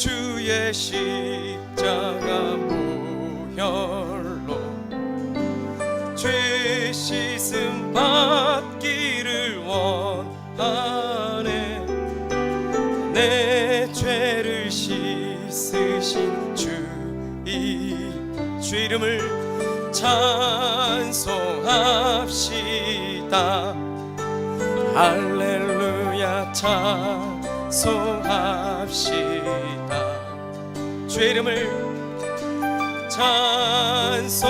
주의 십자가 보혈로 죄 씻음 받기를 원하네. 내 죄를 씻으신 주 이름을 찬송합시다. 할렐루야 찬송합시다. 주 이름을 찬송합시다.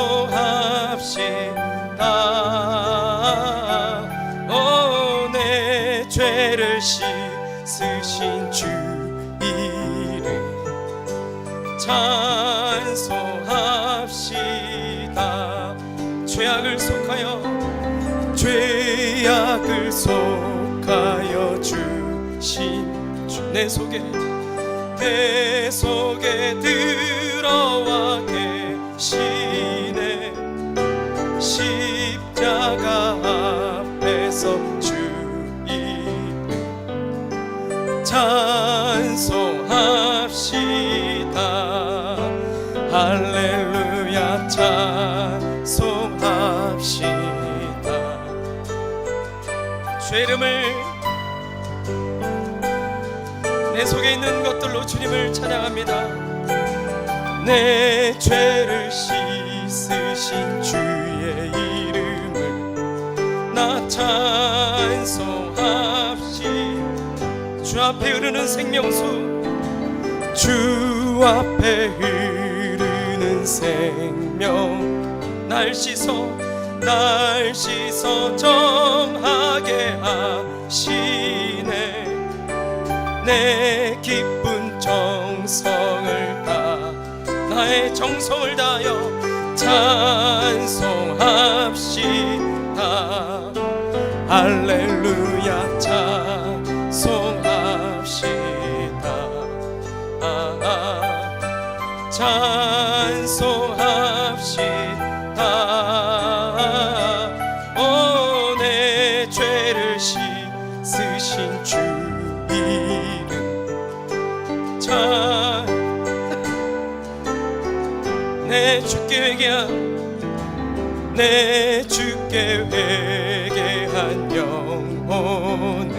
오, 내 죄를 씻으신 주 이름 찬송합시다. 죄악을 속하여 주신 주, 내 속에 들어와 계시네. 십자가 앞에서 주 이름 찬송합시다. 할렐루야 찬송합시다. 주 이름을 내 속에 있는 것들로 주님을 찬양합니다. 내 죄를 씻으신 주의 이름을 나 찬송합시다. 주 앞에 흐르는 생명수, 주 앞에 흐르는 생명, 날 씻어 정하게 하시네. 내 기쁜 정성을 나의 정성을 다하여 찬송합시다. 할렐루야 찬송합시다. 찬송합시다. 오, 내 죄를 씻으신 주 이름 내 주께 회개한 영혼은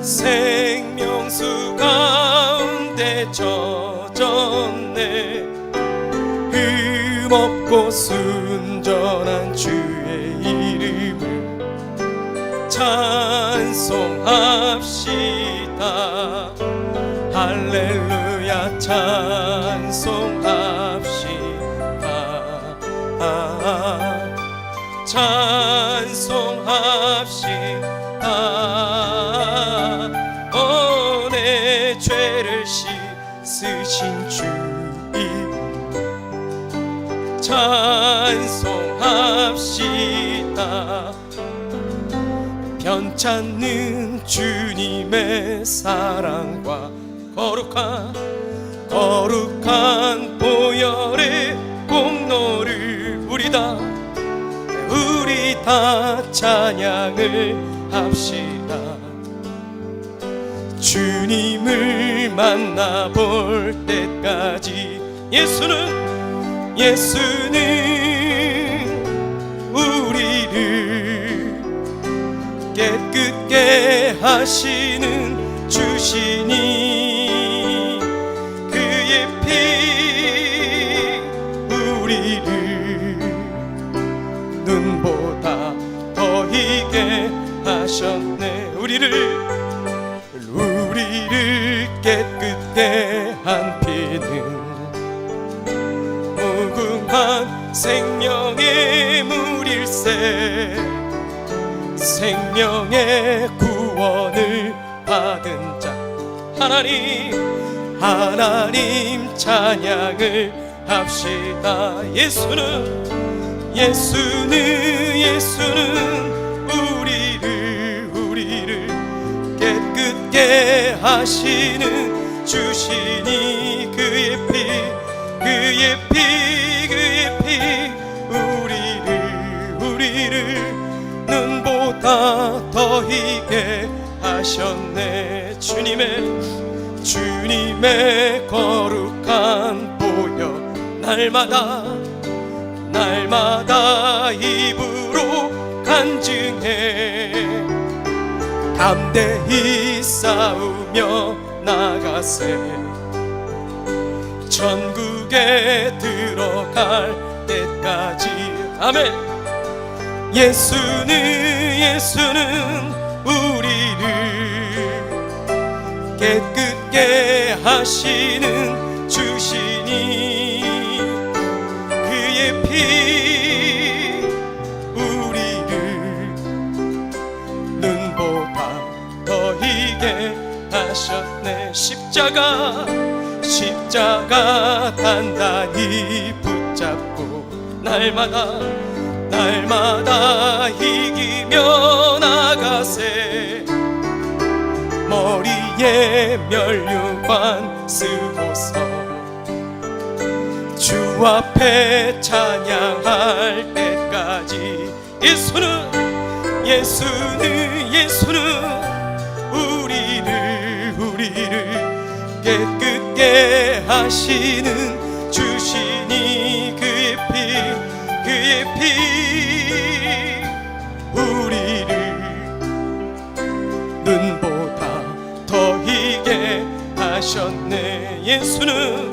생명수 가운데 젖었네. 흠없고 순전한 주의 이름을 찬송합시다. 할렐루야 찬송합시다. 찬송합시다. 오, 내 죄를 씻으신 주 이름 찬송합시다. 변찮는 주님의 사랑과 거룩한 보혈의 공로를 우리 다 찬양을 합시다. 주님을 만나볼 때까지 예수는 우리를 깨끗게 하시는 주시니 그의 피 우리를 눈보다 더 희게 하셨네. 우리를 깨끗게 한 피는 무궁한 생명의 물일세. 생명의 구원을 받은 자 하나님 찬양을 합시다. 예수는 우리를 깨끗게 하시는 주시니 그의 피 우리를 눈보다 더 희게 하셨네. 주님의 거룩한 보혈 날마다 날마다 입으로 간증해 담대히 싸우며 나가세 천국에 들어갈 때까지. 아멘. 예수는 우리를 깨끗게 하시는 주시니 그의 피 우리를 눈보다 더 희게 하셨네. 십자가 단단히 붙잡고 날마다 이기며 나가세 머리에 면류관 쓰고서 주 앞에 찬양할 때까지. 예수는 우리를 깨끗게 하시는 주시니 그의 피 우리를 눈보다 더 희게 하셨네. 예수는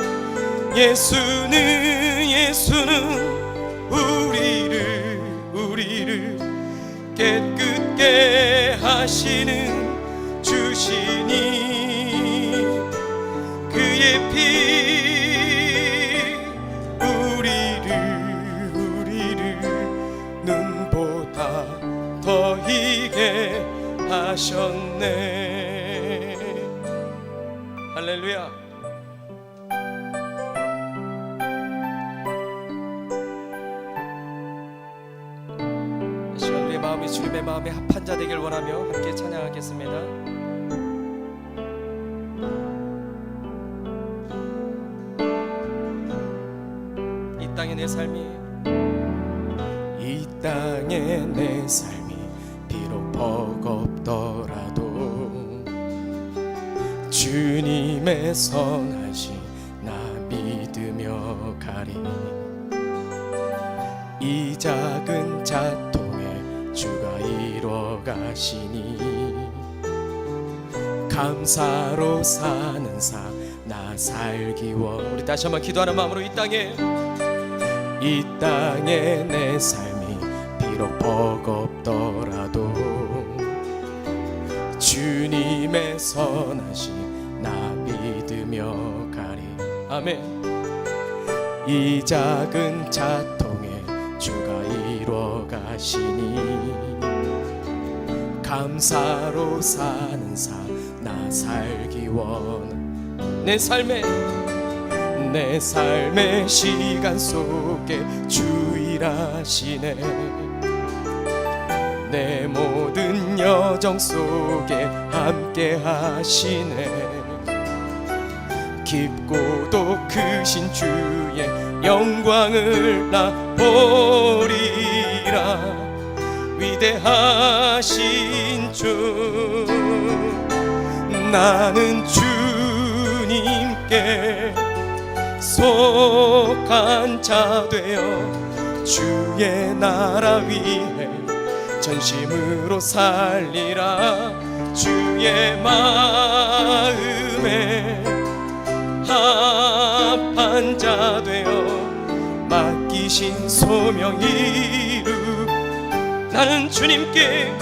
우리를 깨끗게 하시는 주시니 그의 피 우리를 눈보다 더 희게 하셨네. 할렐루야. 우리의 마음이 주님의 마음에 합한 자 되길 원하며 함께 찬양하겠습니다. 이 땅의 내 삶이 비록 버겁더라도 주님의 선하신 나 믿으며 가리. 이 작은 자통에 주가 이뤄 가시니 감사로 사는 삶 나 살기 원. 우리 다시 한번 기도하는 마음으로 이 땅에 내 삶이 비록 버겁더라도 주님의 선하신 나 믿으며 가리. 아멘. 이 작은 자통에 주가 이뤄 가시니 감사로 사는 삶 나 살기 원. 내 삶의 시간 속에 주 일하시네. 내 모든 여정 속에 함께 하시네. 깊고도 크신 주의 영광을 나 보리라. 위대하신 주 나는 주님께 속한 자 되어 주의 나라 위해 전심으로 살리라. 주의 마음에 합한 자 되어 맡기신 소명 이루. 나는 주님께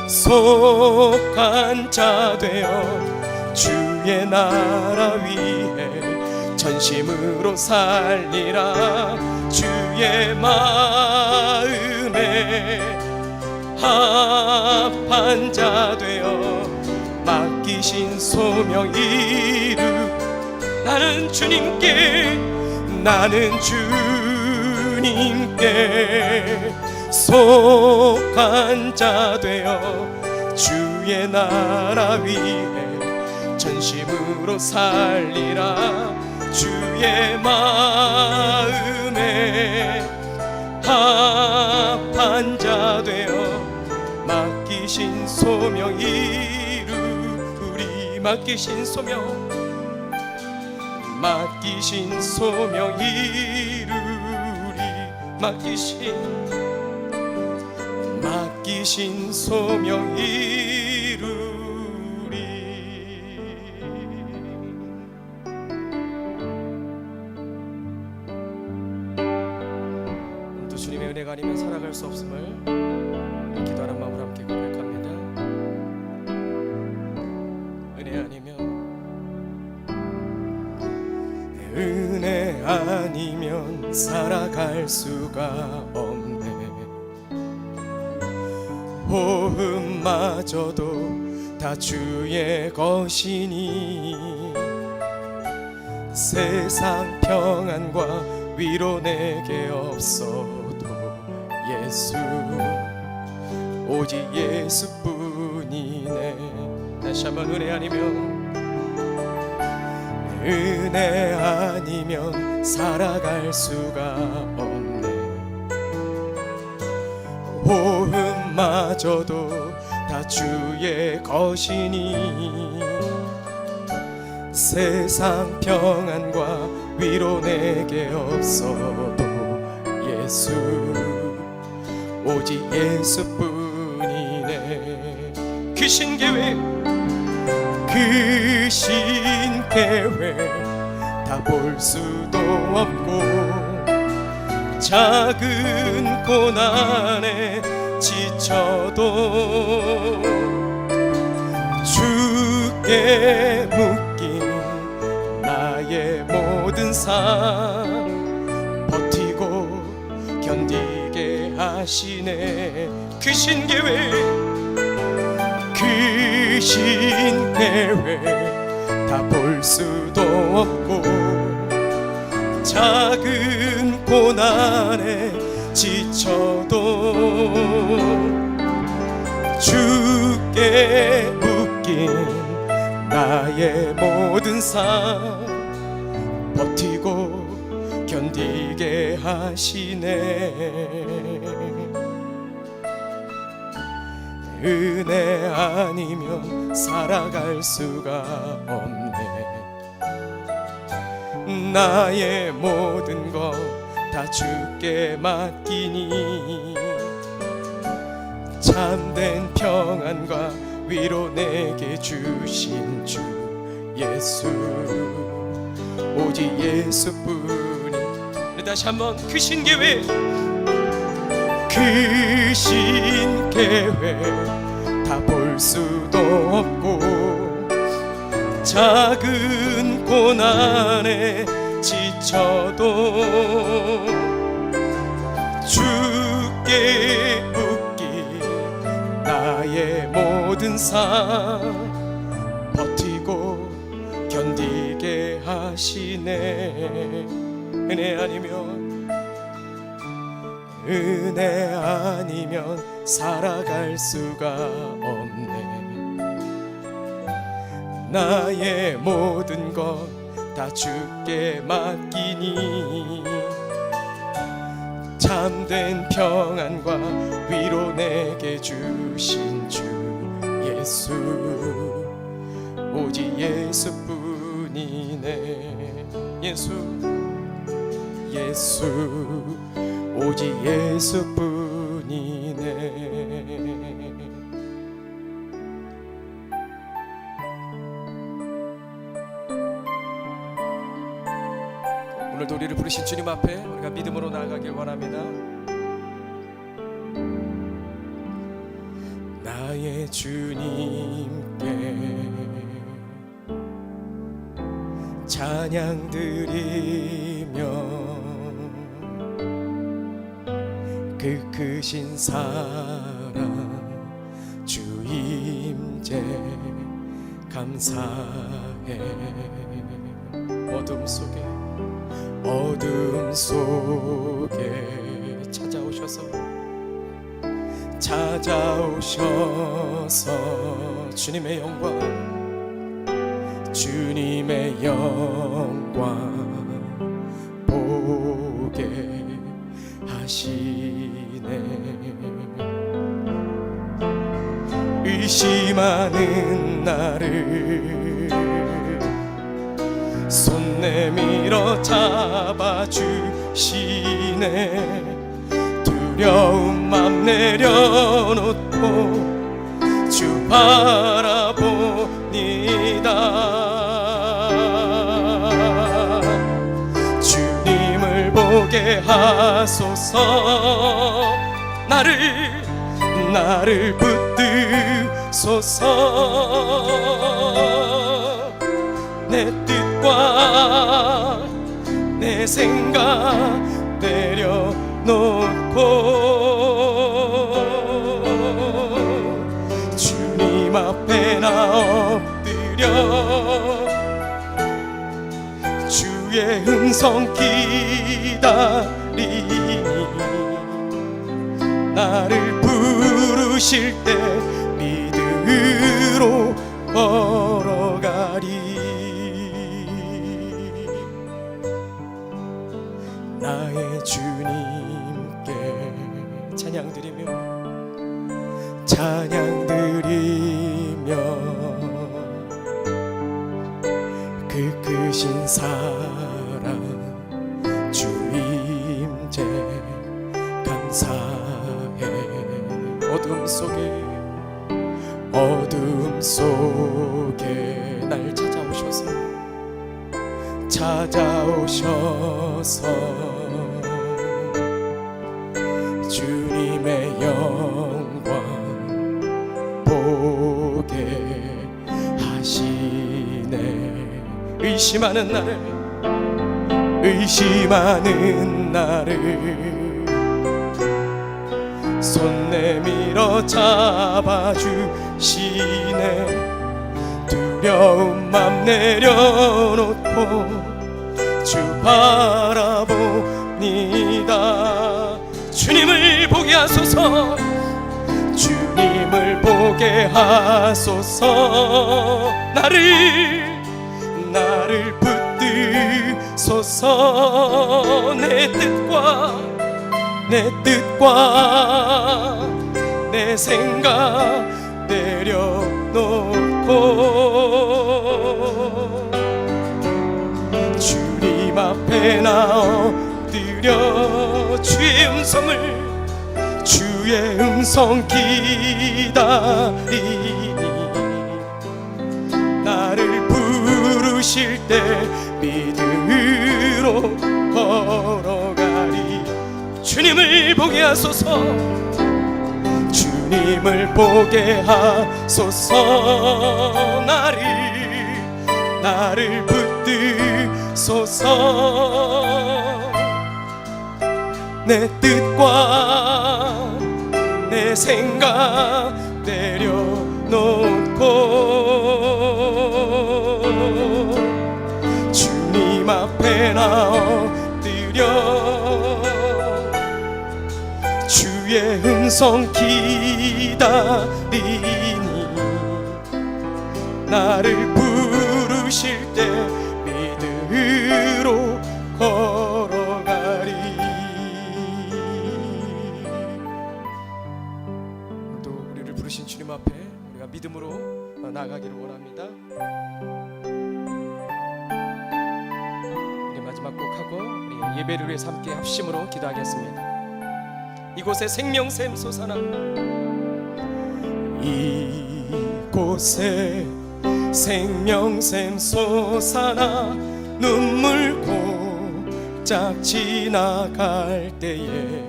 속한 자 되어 주의 나라 위해 전심으로 살리라. 주의 마음에 합한 자 되어 맡기신 소명 이루. 나는 주님께 속한 자 되어 주의 나라 위해 전심으로 살리라. 주의 마음에 합한 자 되어 맡기신 맡기신 소명 이루리 맡기신 소명 맡기신 소명 이루리 맡기신 소명 이루리 또 주님의 은혜가 아니면 살아갈 수 없음을 기도하는 마음으로 함께 고백합니다. 은혜 아니면 살아갈 수가 없네. 호흡마저도 다 주의 것이니 세상 평안과 위로 내게 없어도 예수 오직 예수뿐이네. 다시 한번 은혜 아니면 살아갈 수가 없네. 호흡마저도 다 주의 것이니 세상 평안과 위로 내게 없어도 예수 오직 예수뿐이네. 그 신계획 다 볼 수도 없고 작은 고난에 지쳐도 주께 묶인 나의 모든 삶 버티고 견디게 하시네. 그 신계획 다 볼 수도 없고 작은 고난에 지쳐도 주께 묶인 나의 모든 삶 버티고 견디게 하시네. 은혜 아니면 살아갈 수가 없네. 나의 모든 것 다 주께 맡기니 참된 평안과 위로 내게 주신 주 예수 오직 예수뿐이. 다시 한번 그 신계획 다 볼 수도 없고 작은 고난에 지쳐도 주께 묶인 나의 모든 삶 버티고 견디게 하시네. 은혜 아니면 살아갈 수가 없네. 나의 모든 것 다 주께 맡기니 참된 평안과 위로 내게 주신 주 예수 오직 예수뿐이네. 예수 오직 예수뿐이네. 오늘도 우리를 부르신 주님 앞에 우리가 믿음으로 나아가길 원합니다. 나의 주님께 찬양 드리며 그 크신 사랑 주 임재 감사해. 어둠 속에 찾아오셔서 주님의 영광 보게 하시네. 의심하는 나를 손 내밀어 잡아주시네. 두려운 맘 내려놓고 주 바라봅니다. 주님을 보게 하소서. 나를 붙드소서. 내 뜻과 내 생각 내려놓고 주님 앞에 나 엎드려 주의 음성 기다리니 나를 부르실 때 믿음으로 걸어가리. 나의 주님께 찬양 드리며 그 크신 사랑 주 임재 감사해. 어둠 속에 날 찾아오셔서 주님의 영광 보게 하시네. 의심하는 나를 손 내밀어 잡아주시네. 두려운 맘 내려놓고 주 바라봅니다. 주님을 보게 하소서. 주님을 보게 하소서. 나를 붙드소서. 내 뜻과 내 생각 내려놓고 주님 앞에 나 엎드려 주의 음성 기다리니 나를 부르실 때 믿음으로 걸어가리. 주님을 보게 하소서. 주님을 보게 하소서. 나를 붙드소서. 내 뜻과 내 생각 내려놓고 주님 앞에 나 엎드려 주의 음성 기다리니 나를 부르실 때 믿음으로 걸어가리. 또 우리를 부르신 주님 앞에 우리가 믿음으로 나가기를 원합니다. 우리 마지막 곡하고 우리 예배를 위해서 함께 합심으로 기도하겠습니다. 이곳에 생명샘 솟아나. 이곳에 생명샘 솟아나. 눈물 고짝 지나갈 때에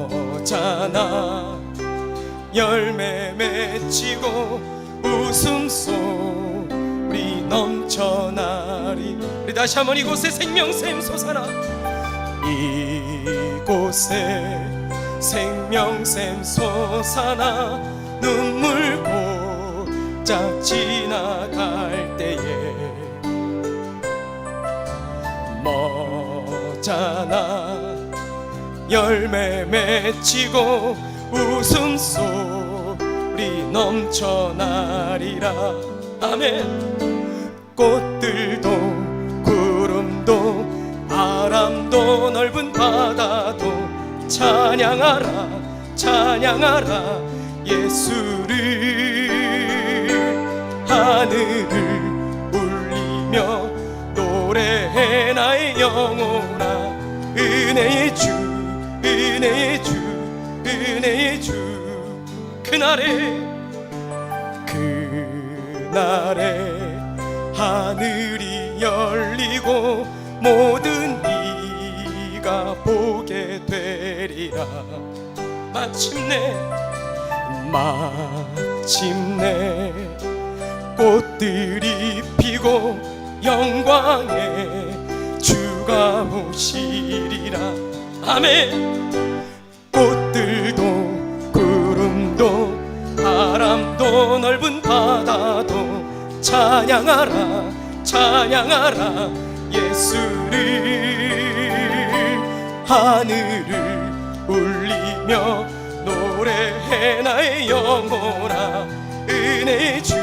머잖아 열매 맺히고 웃음소리 넘쳐나리. 우리 다시 한번 이곳에 생명샘 솟아나. 이곳에 생명샘 솟아나. 눈물 고짝 지나갈 때에 머잖아 열매 맺히고 웃음소리 넘쳐나리라. 아멘. 꽃들도 구름도 바람도 넓은 바다도 찬양하라 찬양하라 예수를. 하늘을 울리며 노래해 나의 영혼아. 은혜의 주 은혜의 주 은혜의 주. 그날에 하늘이 열리고 모든 이가 보게 되리라. 마침내 꽃들이 피고 영광의 주가 오시리라. 아멘. 꽃들도 구름도 바람도 넓은 바다도 찬양하라 찬양하라 예수를. 하늘을 울리며 노래해 나의 영혼아. 은혜의 주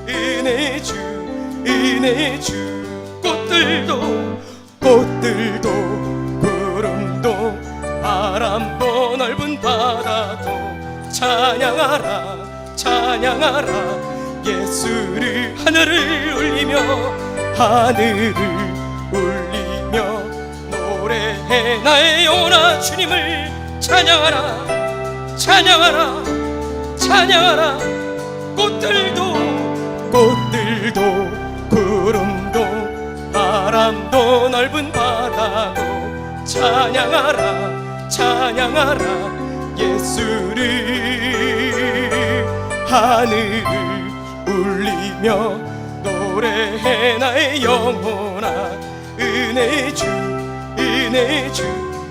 은혜의 주 은혜의 주. 꽃들도 구름도 바람도 넓은 바다도 찬양하라 찬양하라 예수를. 하늘을 울리며 노래해 나의 영혼아. 주님을 찬양하라 찬양하라 찬양하라. 꽃들도 구름도 바람도 넓은 바다도 찬양하라 찬양하라 예수를. 하늘을 울리며 노래해 나의 영혼아. 은혜의 주 은혜의 주.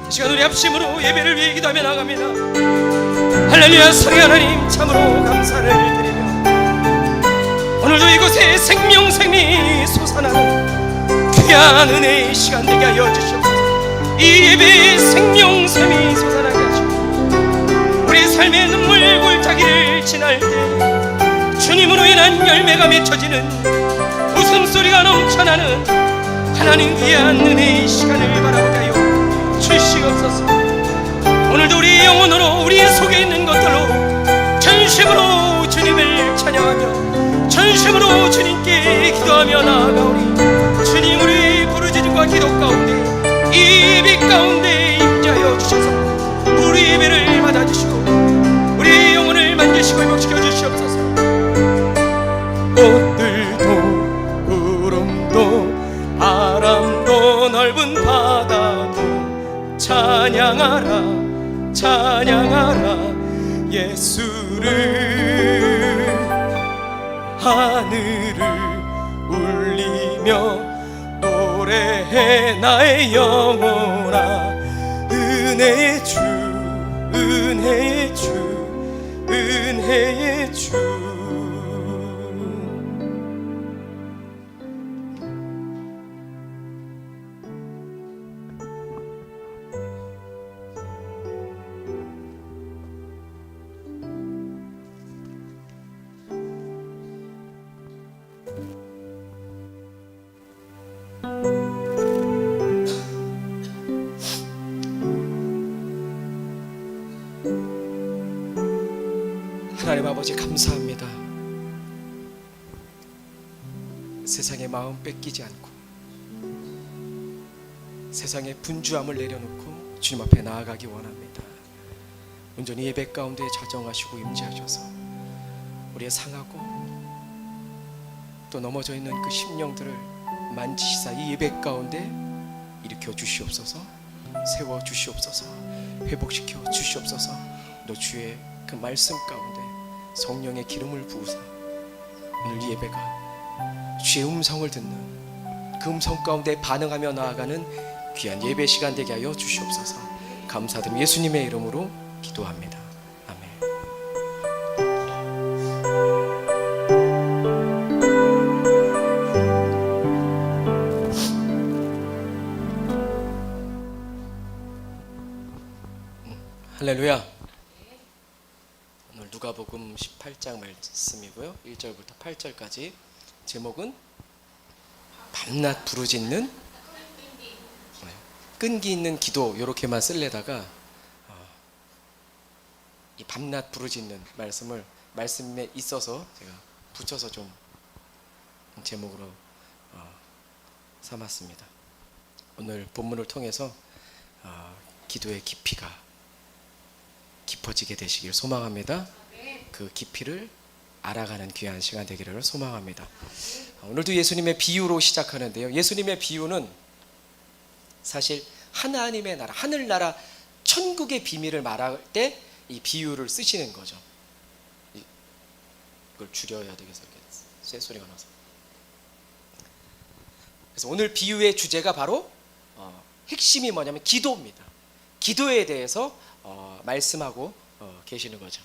이 시간 우리 합심으로 예배를 위해 기도하며 나갑니다. 할렐루야. 사랑의 하나님 참으로 감사를 드리며 오늘도 이곳에 생명샘이 솟아나는 귀한 은혜의 시간 되게 하여 주시옵소서. 이 예배에 생명샘이 솟아나게 하시고 우리 삶의 눈물 골짜기를 지날 때 주님으로 인한 열매가 맺혀지는 웃음소리가 넘쳐나는 하나님 귀한 은혜의 시간을 바라보게 하여 주시옵소서. 오늘도 우리 영혼으로 우리 속에 있는 것들로 전심으로 주님을 찬양하며 전심으로 주님께 기도하며 나아가오니 주님 우리 부르짖음과 기도 가운데 이 예배 가운데 임재하여 주셔서 우리 예배를 받아주시고 우리 영혼을 만드시고 회복시켜 주시옵소서. 꽃들도 구름도 바람도 넓은 바다도 찬양하라 찬양하라 예수를. 하늘을 울리며 노래해 나의 영혼아. 은혜의 주 은혜의 주 은혜의 주. 하나님 아버지 감사합니다. 세상의 마음 뺏기지 않고 세상의 분주함을 내려놓고 주님 앞에 나아가기 원합니다. 온전히 예배 가운데 자정하시고 임재하셔서 우리의 상하고 또 넘어져 있는 그 심령들을 만지시사 이 예배 가운데 일으켜 주시옵소서. 세워 주시옵소서. 회복시켜 주시옵소서. 너 주의 그 말씀 가운데 성령의 기름을 부으사 오늘 이 예배가 주의 음성을 듣는 그 음성 가운데 반응하며 나아가는 귀한 예배 시간 되게 하여 주시옵소서. 감사드리며 예수님의 이름으로 기도합니다. 아멘. 할렐루야. 오늘 누가복음 18장 말씀이고요 1절부터 8절까지 제목은 밤낮 부르짖는 끈기 있는 기도 이렇게만 쓸래다가 이 밤낮 부르짖는 말씀을 말씀에 있어서 제가 붙여서 좀 제목으로 삼았습니다. 오늘 본문을 통해서 기도의 깊이가 깊어지게 되시길 소망합니다. 그 깊이를 알아가는 귀한 시간 되기를 소망합니다. 오늘도 예수님의 비유로 시작하는데요. 예수님의 비유는 사실 하나님의 나라, 하늘나라, 천국의 비밀을 말할 때 이 비유를 쓰시는 거죠. 이걸 줄여야 되겠어요. 쇠소리가 나서. 그래서 오늘 비유의 주제가 바로 핵심이 뭐냐면 기도입니다. 기도에 대해서 말씀하고 계시는 거죠.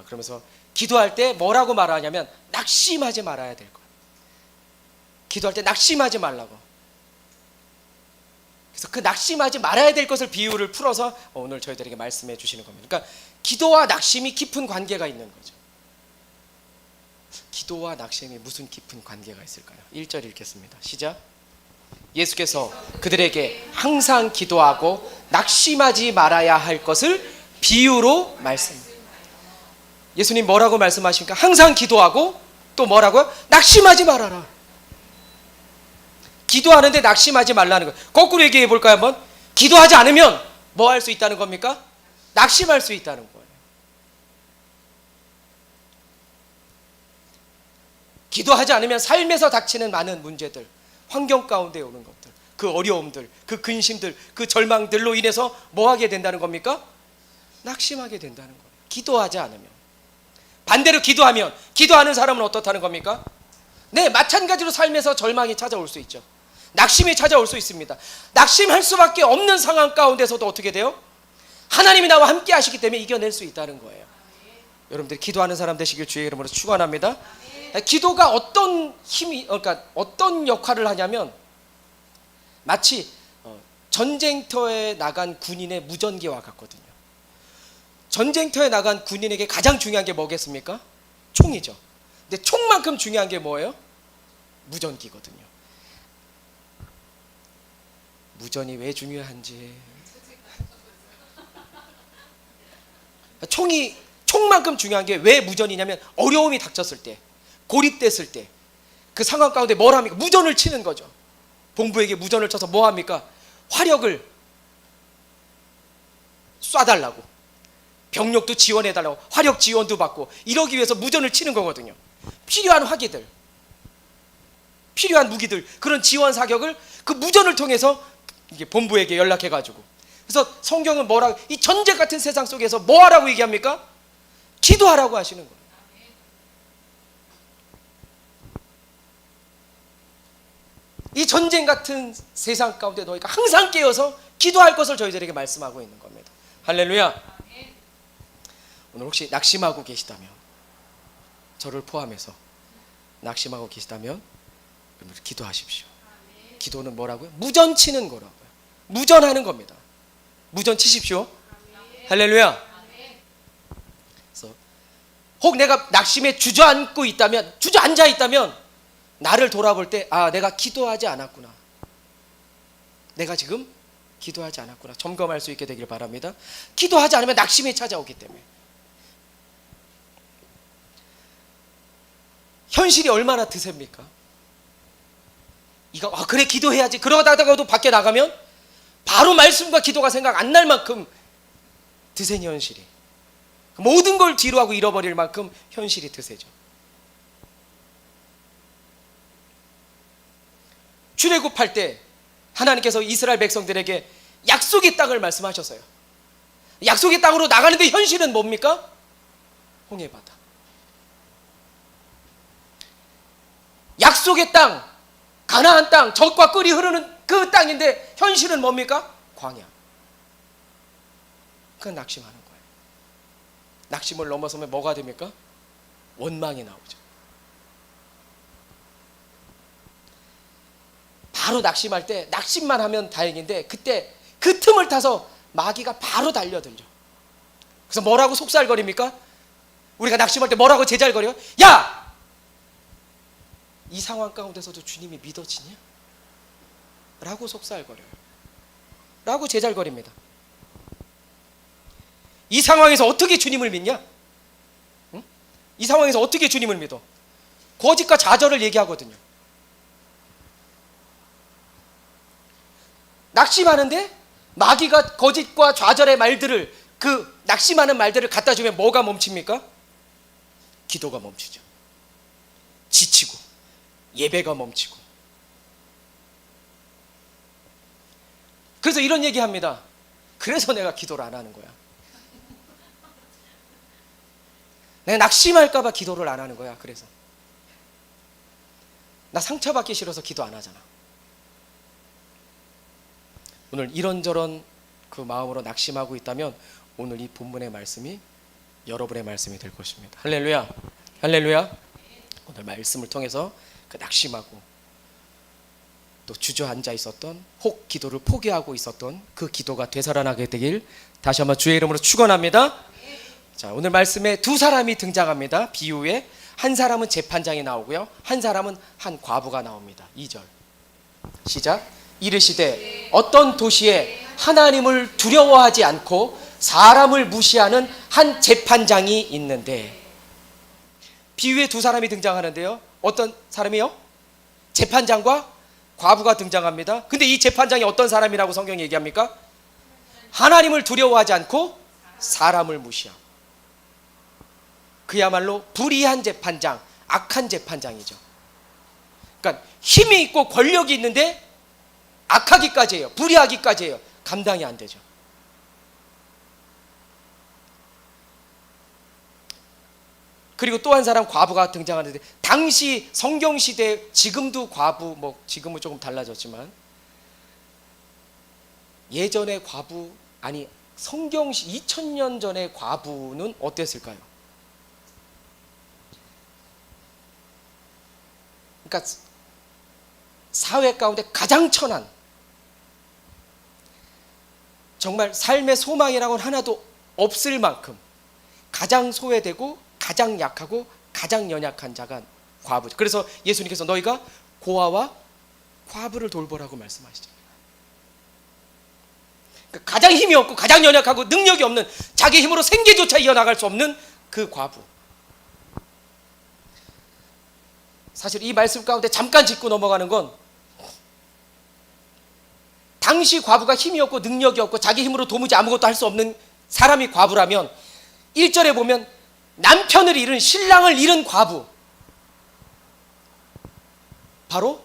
그러면서 기도할 때 뭐라고 말하냐면 낙심하지 말아야 될 거예요. 기도할 때 낙심하지 말라고. 그래서 그 낙심하지 말아야 될 것을 비유를 풀어서 오늘 저희들에게 말씀해 주시는 겁니다. 그러니까 기도와 낙심이 깊은 관계가 있는 거죠. 기도와 낙심이 무슨 깊은 관계가 있을까요? 1절 읽겠습니다. 시작. 예수께서 그들에게 항상 기도하고 낙심하지 말아야 할 것을 비유로 예수님 뭐라고 말씀하십니까? 항상 기도하고 또 뭐라고요? 낙심하지 말아라. 기도하는데 낙심하지 말라는 거예요. 거꾸로 얘기해 볼까요? 한번. 기도하지 않으면 뭐 할 수 있다는 겁니까? 낙심할 수 있다는 거예요. 기도하지 않으면 삶에서 닥치는 많은 문제들, 환경 가운데 오는 것들, 그 어려움들, 그 근심들, 그 절망들로 인해서 뭐 하게 된다는 겁니까? 낙심하게 된다는 거예요. 기도하지 않으면. 반대로 기도하면, 기도하는 사람은 어떻다는 겁니까? 네, 마찬가지로 삶에서 절망이 찾아올 수 있죠. 낙심이 찾아올 수 있습니다. 낙심할 수밖에 없는 상황 가운데서도 어떻게 돼요? 하나님이 나와 함께 하시기 때문에 이겨낼 수 있다는 거예요. 여러분들이 기도하는 사람 되시길 주의 이름으로 축원합니다. 기도가 어떤 그러니까 어떤 역할을 하냐면 마치 전쟁터에 나간 군인의 무전기와 같거든요. 전쟁터에 나간 군인에게 가장 중요한 게 뭐겠습니까? 총이죠. 근데 총만큼 중요한 게 뭐예요? 무전기거든요. 무전이 왜 중요한지. 총만큼 중요한 게 왜 무전이냐면 어려움이 닥쳤을 때, 고립됐을 때 그 상황 가운데 뭘 합니까? 무전을 치는 거죠. 본부에게 무전을 쳐서 뭐 합니까? 화력을 쏴달라고, 병력도 지원해달라고, 화력 지원도 받고 이러기 위해서 무전을 치는 거거든요. 필요한 화기들, 필요한 무기들, 그런 지원 사격을 그 무전을 통해서 이게 본부에게 연락해가지고. 그래서 성경은 뭐라고, 이 전쟁 같은 세상 속에서 뭐 하라고 얘기합니까? 기도하라고 하시는 거예요. 이 전쟁 같은 세상 가운데 너희가 항상 깨어서 기도할 것을 저희들에게 말씀하고 있는 겁니다. 할렐루야. 오늘 혹시 낙심하고 계시다면, 저를 포함해서 낙심하고 계시다면 기도하십시오. 기도는 뭐라고요? 무전 치는 거라고요. 무전하는 겁니다. 무전 치십시오. 할렐루야. 그래서 혹 내가 낙심에 주저앉고 있다면, 주저앉아 있다면 나를 돌아볼 때, 아, 내가 기도하지 않았구나, 내가 지금 기도하지 않았구나 점검할 수 있게 되길 바랍니다. 기도하지 않으면 낙심이 찾아오기 때문에. 현실이 얼마나 드셉니까? 이거 그래 기도해야지 그러다가도 밖에 나가면 바로 말씀과 기도가 생각 안 날 만큼 드센 현실이, 모든 걸 뒤로 하고 잃어버릴 만큼 현실이 드세죠. 출애굽할 때 하나님께서 이스라엘 백성들에게 약속의 땅을 말씀하셨어요. 약속의 땅으로 나가는데 현실은 뭡니까? 홍해바다. 약속의 땅, 가나안 땅, 젖과 꿀이 흐르는 그 땅인데 현실은 뭡니까? 광야. 그건 낙심하는 거예요. 낙심을 넘어서면 뭐가 됩니까? 원망이 나오죠. 바로 낙심할 때 낙심만 하면 다행인데, 그때 그 틈을 타서 마귀가 바로 달려들죠. 그래서 뭐라고 속살거립니까? 우리가 낙심할 때 뭐라고 제잘거려요? 야! 이 상황 가운데서도 주님이 믿어지냐? 라고 속살거려요. 라고 제잘거립니다. 이 상황에서 어떻게 주님을 믿냐? 응? 이 상황에서 어떻게 주님을 믿어? 거짓과 좌절을 얘기하거든요. 낙심하는데 마귀가 거짓과 좌절의 말들을, 그 낙심하는 말들을 갖다 주면 뭐가 멈춥니까? 기도가 멈추죠. 지치고 예배가 멈추고. 그래서 이런 얘기합니다. 그래서 내가 기도를 안 하는 거야. 내가 낙심할까 봐 기도를 안 하는 거야. 그래서 나 상처받기 싫어서 기도 안 하잖아. 오늘 이런저런 그 마음으로 낙심하고 있다면 오늘 이 본문의 말씀이 여러분의 말씀이 될 것입니다. 할렐루야. 할렐루야. 오늘 말씀을 통해서 그 낙심하고 또 주저앉아 있었던, 혹 기도를 포기하고 있었던 그 기도가 되살아나게 되길 다시 한번 주의 이름으로 축원합니다. 자, 오늘 말씀에 두 사람이 등장합니다. 비유에 한 사람은 재판장이 나오고요, 한 사람은 한 과부가 나옵니다. 2절 시작. 이르시되 어떤 도시에 하나님을 두려워하지 않고 사람을 무시하는 한 재판장이 있는데. 비유에 두 사람이 등장하는데요, 어떤 사람이요? 재판장과 과부가 등장합니다. 근데 이 재판장이 어떤 사람이라고 성경이 얘기합니까? 하나님을 두려워하지 않고 사람을 무시하고. 그야말로 불의한 재판장, 악한 재판장이죠. 그러니까 힘이 있고 권력이 있는데 악하기까지 해요. 불의하기까지 해요. 감당이 안 되죠. 그리고 또 한 사람 과부가 등장하는데, 당시 성경시대, 지금도 과부, 뭐 지금은 조금 달라졌지만 예전의 과부, 아니 성경시 2000년 전의 과부는 어땠을까요? 그러니까 사회 가운데 가장 천한, 정말 삶의 소망이라고는 하나도 없을 만큼 가장 소외되고 가장 약하고 가장 연약한 자가 과부죠. 그래서 예수님께서 너희가 고아와 과부를 돌보라고 말씀하시잖아요. 그러니까 가장 힘이 없고 가장 연약하고 능력이 없는, 자기 힘으로 생계조차 이어나갈 수 없는 그 과부. 사실 이 말씀 가운데 잠깐 짚고 넘어가는 건, 당시 과부가 힘이 없고 능력이 없고 자기 힘으로 도무지 아무것도 할 수 없는 사람이 과부라면, 1절에 보면 남편을 잃은, 신랑을 잃은 과부, 바로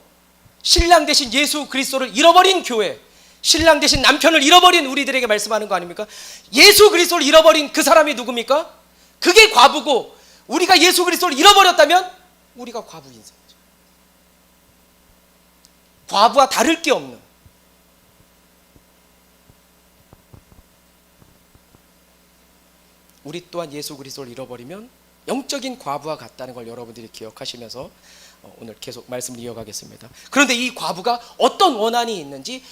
신랑 대신 예수 그리스도를 잃어버린 교회, 신랑 대신 남편을 잃어버린 우리들에게 말씀하는 거 아닙니까? 예수 그리스도를 잃어버린 그 사람이 누굽니까? 그게 과부고, 우리가 예수 그리스도를 잃어버렸다면 우리가 과부 인생이죠. 과부와 다를 게 없는. 우리 또한 예수 그리스도를 잃어버리면 영적인 과부와 같다는 걸 여러분들이 기억하시면서 오늘 계속 말씀을 이어가겠습니다. 그런데 이 과부가 어떤 원한이 있는지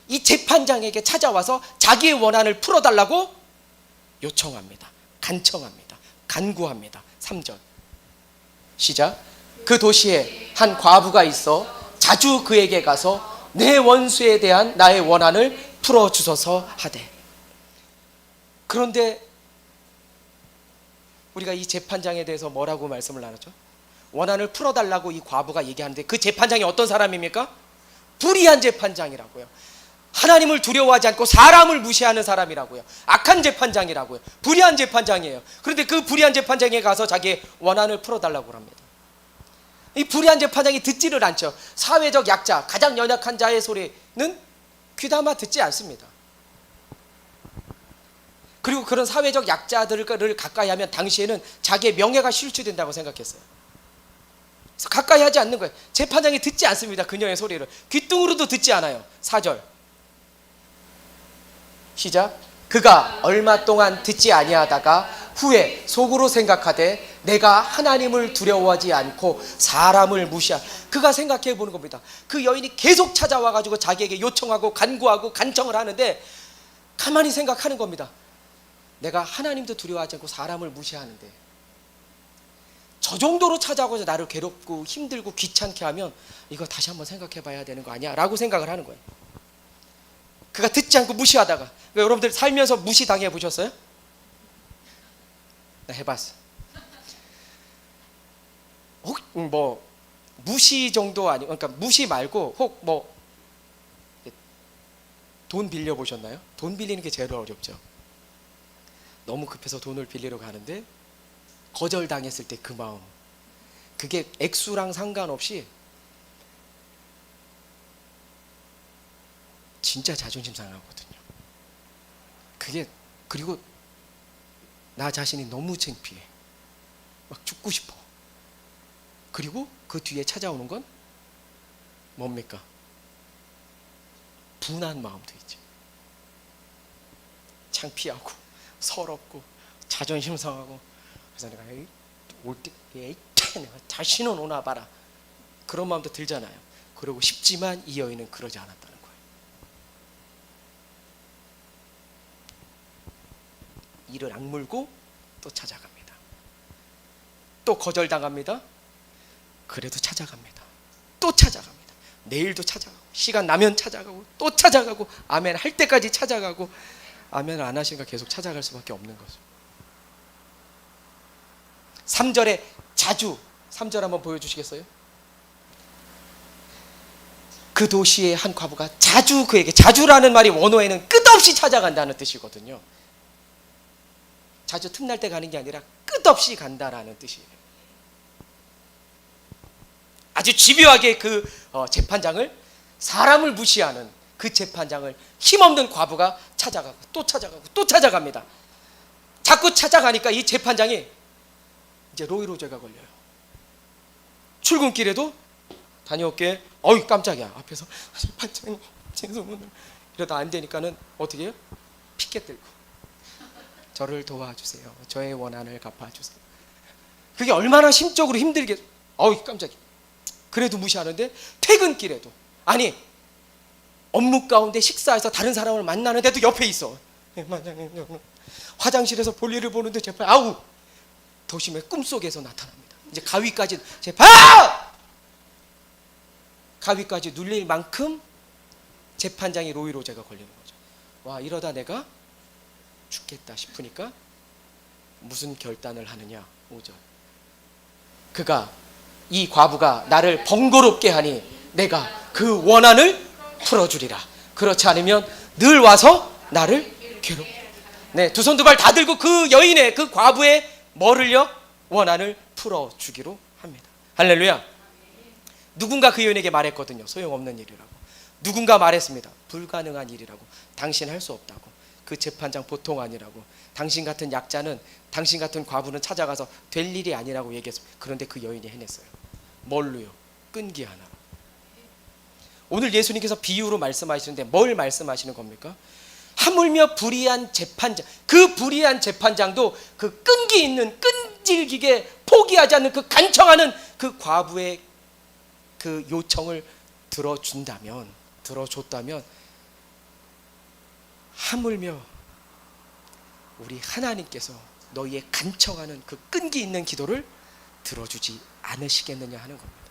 이 재판장에게 찾아와서 자기의 원한을 풀어달라고 요청합니다. 간청합니다. 간구합니다. 3절 시작. 그 도시에 한 과부가 있어 자주 그에게 가서 내 원수에 대한 나의 원한을 풀어주소서 하되. 그런데 우리가 이 재판장에 대해서 뭐라고 말씀을 나눴죠? 원한을 풀어달라고 이 과부가 얘기하는데, 그 재판장이 어떤 사람입니까? 불의한 재판장이라고요. 하나님을 두려워하지 않고 사람을 무시하는 사람이라고요. 악한 재판장이라고요. 불의한 재판장이에요. 그런데 그 불의한 재판장에 가서 자기의 원한을 풀어달라고 합니다. 이 불의한 재판장이 듣지를 않죠. 사회적 약자, 가장 연약한 자의 소리는 귀담아 듣지 않습니다. 그리고 그런 사회적 약자들을 가까이 하면 당시에는 자기의 명예가 실추된다고 생각했어요. 그래서 가까이 하지 않는 거예요. 재판장이 듣지 않습니다. 그녀의 소리를 귓등으로도 듣지 않아요. 4절 시작. 그가 얼마 동안 듣지 아니하다가 후에 속으로 생각하되 내가 하나님을 두려워하지 않고 사람을 무시하. 그가 생각해 보는 겁니다. 그 여인이 계속 찾아와 가지고 자기에게 요청하고 간구하고 간청을 하는데 가만히 생각하는 겁니다. 내가 하나님도 두려워하지 않고 사람을 무시하는데 저 정도로 찾아오고서 나를 괴롭고 힘들고 귀찮게 하면 이거 다시 한번 생각해 봐야 되는 거 아니야? 라고 생각을 하는 거예요. 그가 듣지 않고 무시하다가, 그러니까 여러분들 살면서 무시당해 보셨어요? 나 해봤어. 혹 뭐 무시 정도 아니, 그러니까 무시 말고 혹 뭐 돈 빌려 보셨나요? 돈 빌리는 게 제일 어렵죠. 너무 급해서 돈을 빌리러 가는데 거절당했을 때 그 마음, 그게 액수랑 상관없이 진짜 자존심 상하거든요. 그게, 그리고 나 자신이 너무 창피해. 막 죽고 싶어. 그리고 그 뒤에 찾아오는 건 뭡니까? 분한 마음도 있죠. 창피하고 서럽고 자존심 상하고, 그래서 내가 올 때 내가 다시는 오나 봐라, 그런 마음도 들잖아요. 그러고 싶지만 이 여인은 그러지 않았다는 거예요. 이를 악물고 또 찾아갑니다. 또 거절당합니다. 그래도 찾아갑니다. 또 찾아갑니다. 내일도 찾아가고, 시간 나면 찾아가고, 또 찾아가고, 아멘 할 때까지 찾아가고, 아멘 안 하시니까 계속 찾아갈 수밖에 없는 거죠. 3절에 자주, 3절 한번 보여주시겠어요? 그 도시의 한 과부가 자주 그에게, 자주라는 말이 원어에는 끝없이 찾아간다는 뜻이거든요. 자주 틈날 때 가는 게 아니라 끝없이 간다라는 뜻이에요. 아주 집요하게 그 재판장을, 사람을 무시하는 그 재판장을 힘없는 과부가 찾아가고 또 찾아가고 또 찾아갑니다. 자꾸 찾아가니까 이 재판장이 이제 로이로제가 걸려요. 출근길에도 다녀올게, 어이 깜짝이야, 앞에서 재판장님 죄송합니다 이러다 안 되니까는 어떻게 해요? 피켓 들고 저를 도와주세요, 저의 원한을 갚아주세요. 그게 얼마나 심적으로 힘들게, 어이 깜짝이야. 그래도 무시하는데 퇴근길에도, 아니 업무 가운데 식사해서 다른 사람을 만나는데도 옆에 있어. 화장실에서 볼일을 보는데 재판, 아우 더 심해, 꿈속에서 나타납니다. 이제 가위까지, 재판 가위까지 눌릴 만큼 재판장이 로이로제가 걸리는 거죠. 와, 이러다 내가 죽겠다 싶으니까 무슨 결단을 하느냐. 5절, 그가, 이 과부가 나를 번거롭게 하니 내가 그 원한을 풀어주리라. 그렇지 않으면 늘 와서 나를 괴롭게. 네, 두 손 두 발 다 들고 그 여인의, 그 과부의 뭐를요? 원한을 풀어주기로 합니다. 할렐루야. 누군가 그 여인에게 말했거든요. 소용없는 일이라고. 누군가 말했습니다. 불가능한 일이라고. 당신 할 수 없다고. 그 재판장 보통 아니라고. 당신 같은 약자는, 당신 같은 과부는 찾아가서 될 일이 아니라고 얘기했습니다. 그런데 그 여인이 해냈어요. 뭘로요? 끈기 하나로. 오늘 예수님께서 비유로 말씀하시는데 뭘 말씀하시는 겁니까? 하물며 불의한 재판장, 그 불의한 재판장도 그 끈기 있는, 끈질기게 포기하지 않는, 그 간청하는 그 과부의 그 요청을 들어줬다면 하물며 우리 하나님께서 너희의 간청하는 그 끈기 있는 기도를 들어주지 않으시겠느냐 하는 겁니다.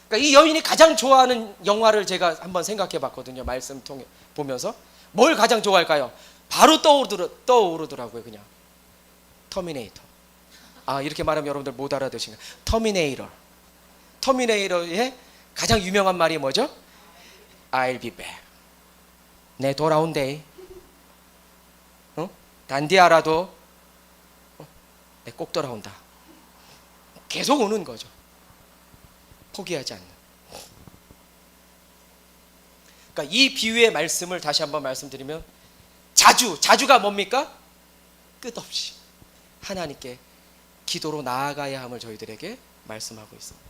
그러니까 이 여인이 가장 좋아하는 영화를 제가 한번 생각해 봤거든요. 말씀 통해 보면서 뭘 가장 좋아할까요? 바로 떠오르더라고요. 그냥 터미네이터. 아, 이렇게 말하면 여러분들 못 알아듣으신가요? 터미네이터의 가장 유명한 말이 뭐죠? I'll be back. 내 돌아온대. 단디 알아도 내 꼭 돌아온다. 계속 오는 거죠. 포기하지 않는. 그러니까 이 비유의 말씀을 다시 한번 말씀드리면, 자주가 뭡니까? 끝없이 하나님께 기도로 나아가야 함을 저희들에게 말씀하고 있습니다.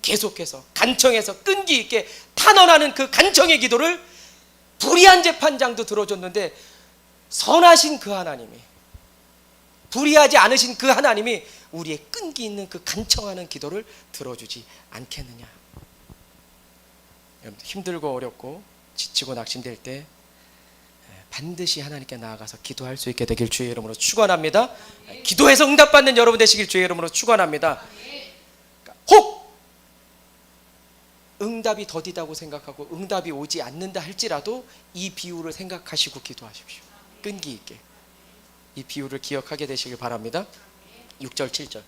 계속해서 간청해서 끈기 있게 탄원하는 그 간청의 기도를 불의한 재판장도 들어줬는데, 선하신 그 하나님이, 불의하지 않으신 그 하나님이 우리의 끈기 있는 그 간청하는 기도를 들어주지 않겠느냐. 여러분들 힘들고 어렵고 지치고 낙심될 때 반드시 하나님께 나아가서 기도할 수 있게 되길 주의 이름으로 축원합니다. 기도해서 응답받는 여러분 되시길 주의 이름으로 축원합니다. 혹 응답이 더디다고 생각하고 응답이 오지 않는다 할지라도 이 비유를 생각하시고 기도하십시오. 끈기 있게 이 비유를 기억하게 되시길 바랍니다. 6절 7절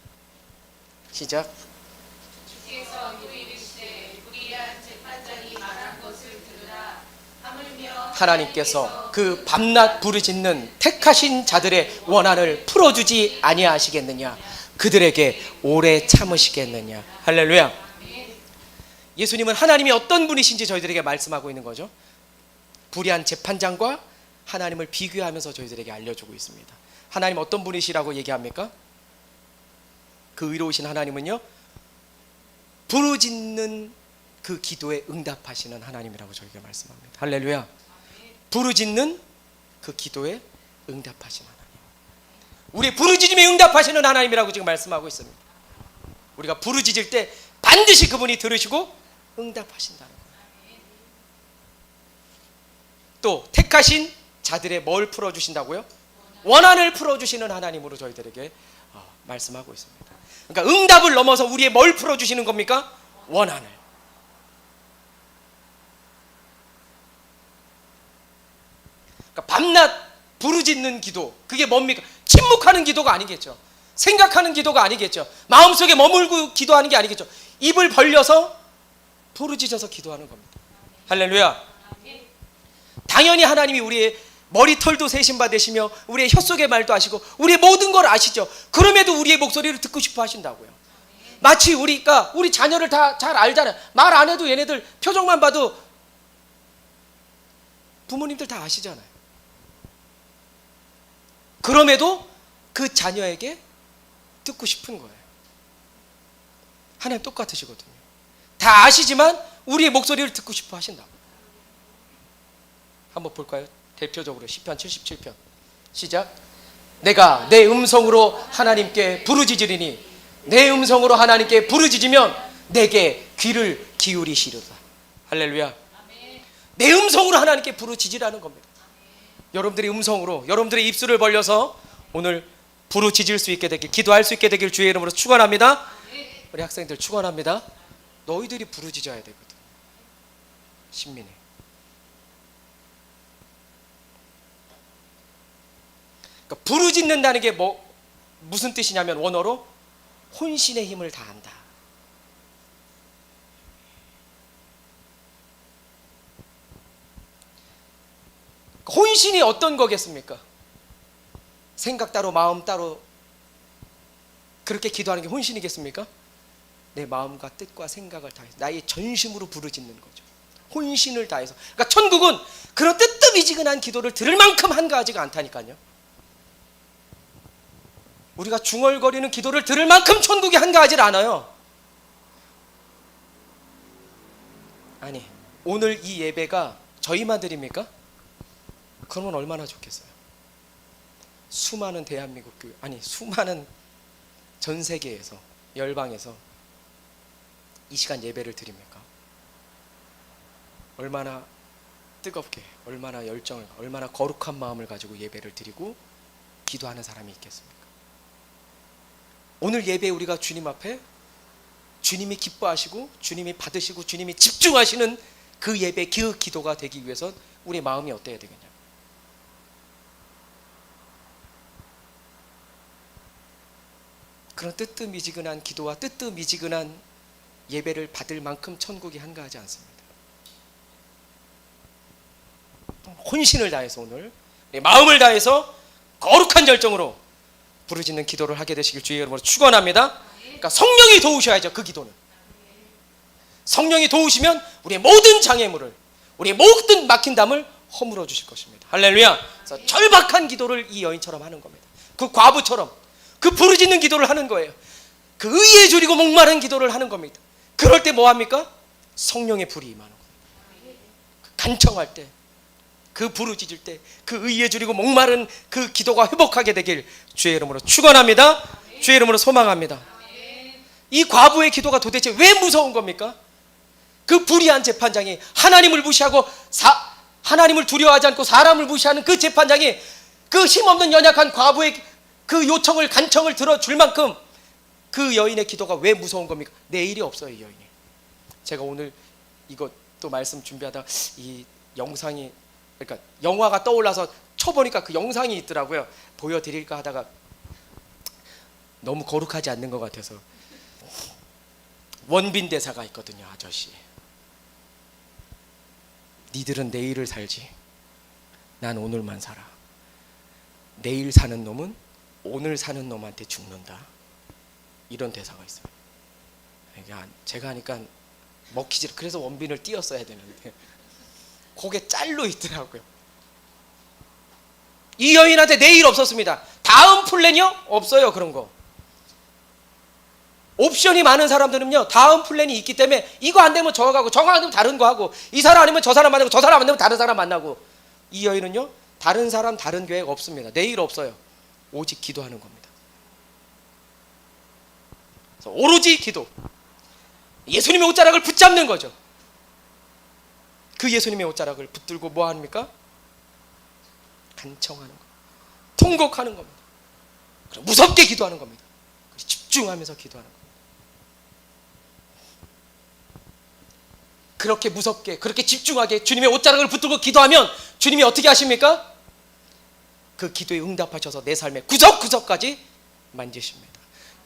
시작. 주께서 이르시되 불의한 재판장이 말한 것을 들으라. 하물며 하나님께서 그 밤낮 부르짖는 택하신 자들의 원한을 풀어주지 아니하시겠느냐? 그들에게 오래 참으시겠느냐? 할렐루야. 예수님은 하나님이 어떤 분이신지 저희들에게 말씀하고 있는 거죠. 불의한 재판장과 하나님을 비교하면서 저희들에게 알려주고 있습니다. 하나님 어떤 분이시라고 얘기합니까? 그 의로우신 하나님은요, 부르짖는 그 기도에 응답하시는 하나님이라고 저희가 말씀합니다. 할렐루야. 부르짖는 그 기도에 응답하시는 하나님, 우리의 부르짖음에 응답하시는 하나님이라고 지금 말씀하고 있습니다. 우리가 부르짖을 때 반드시 그분이 들으시고 응답하신다는 거예요. 또 택하신 자들의 뭘 풀어주신다고요? 원한을 풀어주시는 하나님으로 저희들에게 말씀하고 있습니다. 그러니까 응답을 넘어서 우리의 뭘 풀어주시는 겁니까? 원한을. 그러니까 밤낮 부르짖는 기도, 그게 뭡니까? 침묵하는 기도가 아니겠죠. 생각하는 기도가 아니겠죠. 마음속에 머물고 기도하는 게 아니겠죠. 입을 벌려서 부르짖어서 기도하는 겁니다. 할렐루야. 당연히 하나님이 우리의 머리털도 세신 바 되시며 우리의 혀속의 말도 아시고 우리의 모든 걸 아시죠. 그럼에도 우리의 목소리를 듣고 싶어 하신다고요. 마치 우리 자녀를 다 잘 알잖아요. 말 안 해도 얘네들 표정만 봐도 부모님들 다 아시잖아요. 그럼에도 그 자녀에게 듣고 싶은 거예요. 하나님 똑같으시거든요. 다 아시지만 우리의 목소리를 듣고 싶어 하신다고. 한번 볼까요? 대표적으로 시편 77편 시작. 내가 내 음성으로 하나님께 부르짖으리니 내 음성으로 하나님께 부르짖으면 내게 귀를 기울이시리로다. 할렐루야. 내 음성으로 하나님께 부르짖으라는 겁니다. 여러분들이 음성으로 여러분들의 입술을 벌려서 오늘 부르짖을 수 있게 되길, 기도할 수 있게 되길 주의 이름으로 축원합니다. 우리 학생들 축원합니다. 너희들이 부르짖어야 되거든. 신민이. 그러니까 부르짖는다는 게 무슨 뜻이냐면 원어로 혼신의 힘을 다한다. 혼신이 어떤 거겠습니까? 생각 따로 마음 따로 그렇게 기도하는 게 혼신이겠습니까? 내 마음과 뜻과 생각을 다해서 나의 전심으로 부르짖는 거죠. 혼신을 다해서. 그러니까 천국은 그런 뜨뜻미지근한 기도를 들을 만큼 한가하지가 않다니까요. 우리가 중얼거리는 기도를 들을 만큼 천국이 한가하지 않아요. 아니, 오늘 이 예배가 저희만 드립니까? 그러면 얼마나 좋겠어요. 수많은 대한민국 교회, 아니 수많은 전 세계에서, 열방에서 이 시간 예배를 드립니까? 얼마나 뜨겁게, 얼마나 열정을, 얼마나 거룩한 마음을 가지고 예배를 드리고 기도하는 사람이 있겠습니까? 오늘 예배에 우리가 주님 앞에 주님이 기뻐하시고 주님이 받으시고 주님이 집중하시는 그 예배, 그 기도가 되기 위해서 우리 마음이 어때야 되겠냐? 그런 뜨뜻미지근한 기도와 뜨뜻미지근한 예배를 받을 만큼 천국이 한가하지 않습니다. 혼신을 다해서 오늘 마음을 다해서 거룩한 열정으로 부르짖는 기도를 하게 되시길 주의 이름으로 축원합니다. 그러니까 성령이 도우셔야죠. 그 기도는 성령이 도우시면 우리의 모든 장애물을, 우리의 모든 막힌 담을 허물어 주실 것입니다. 할렐루야. 그래서 절박한 기도를 이 여인처럼 하는 겁니다. 그 과부처럼 그 부르짖는 기도를 하는 거예요. 그 의에 줄이고 목마른 기도를 하는 겁니다. 그럴 때 뭐 합니까? 성령의 불이 임하는 거예요. 간청할 때, 그 부르짖을 때, 그 의에 줄이고 목마른 그 기도가 회복하게 되길 주의 이름으로 축원합니다. 주의 이름으로 소망합니다. 이 과부의 기도가 도대체 왜 무서운 겁니까? 그 불의한 재판장이 하나님을 무시하고 하나님을 두려워하지 않고 사람을 무시하는 그 재판장이 그 힘없는 연약한 과부의 그 요청을, 간청을 들어줄 만큼 그 여인의 기도가 왜 무서운 겁니까? 내일이 없어요. 이 여인이. 제가 오늘 이거 또 말씀 준비하다가 이 영상이, 그러니까 영화가 떠올라서 쳐보니까 그 영상이 있더라고요. 보여드릴까 하다가 너무 거룩하지 않는 것 같아서. 원빈 대사가 있거든요. 아저씨, 니들은 내일을 살지, 난 오늘만 살아. 내일 사는 놈은 오늘 사는 놈한테 죽는다. 이런 대사가 있어요. 그러니까 제가 하니까 먹히지. 그래서 원빈을 띄었어야 되는데 그게 짤로 있더라고요. 이 여인한테 내일 없었습니다. 다음 플랜이요? 없어요. 그런 거. 옵션이 많은 사람들은요, 다음 플랜이 있기 때문에 이거 안 되면 저거 하고, 저거 안 되면 다른 거 하고, 이 사람 아니면 저 사람 만나고, 저 사람 안 되면 다른 사람 만나고. 이 여인은요, 다른 사람 다른 계획 없습니다. 내일 없어요. 오직 기도하는 겁니다. 그래서 오로지 기도. 예수님의 옷자락을 붙잡는 거죠. 그 예수님의 옷자락을 붙들고 뭐 합니까? 간청하는 거, 통곡하는 겁니다. 그리고 무섭게 기도하는 겁니다. 집중하면서 기도하는 겁니다. 그렇게 무섭게, 그렇게 집중하게 주님의 옷자락을 붙들고 기도하면 주님이 어떻게 하십니까? 그 기도에 응답하셔서 내 삶의 구석구석까지 만지십니다.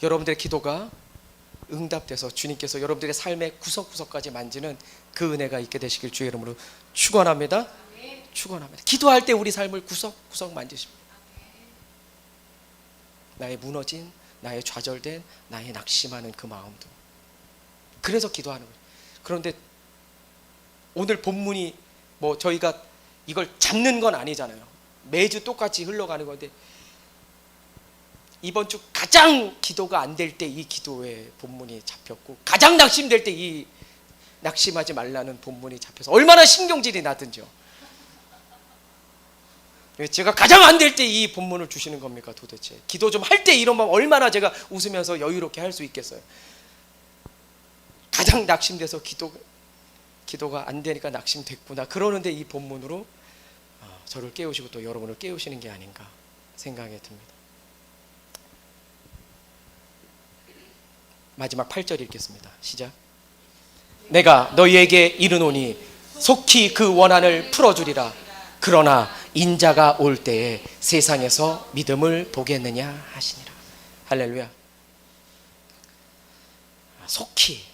여러분들의 기도가 응답돼서 주님께서 여러분들의 삶의 구석구석까지 만지는 그 은혜가 있게 되시길 주의 이름으로 축원합니다. 축원합니다. 기도할 때 우리 삶을 구석구석 만지십니다. 나의 무너진, 나의 좌절된, 나의 낙심하는 그 마음도. 그래서 기도하는 거예요. 그런데 오늘 본문이 뭐 저희가 이걸 잡는 건 아니잖아요. 매주 똑같이 흘러가는 건데, 이번 주 가장 기도가 안 될 때 이 기도의 본문이 잡혔고, 가장 낙심될 때 이 낙심하지 말라는 본문이 잡혀서 얼마나 신경질이 나든지요. 제가 가장 안 될 때 이 본문을 주시는 겁니까 도대체? 기도 좀 할 때 이런 마음 얼마나 제가 웃으면서 여유롭게 할 수 있겠어요. 가장 낙심돼서 기도가 안 되니까 낙심됐구나 그러는데 이 본문으로 저를 깨우시고 또 여러분을 깨우시는 게 아닌가 생각이 듭니다. 마지막 8절 읽겠습니다. 시작. 내가 너희에게 이르노니 속히 그 원한을 풀어주리라. 그러나 인자가 올 때에 세상에서 믿음을 보겠느냐 하시니라. 할렐루야. 속히.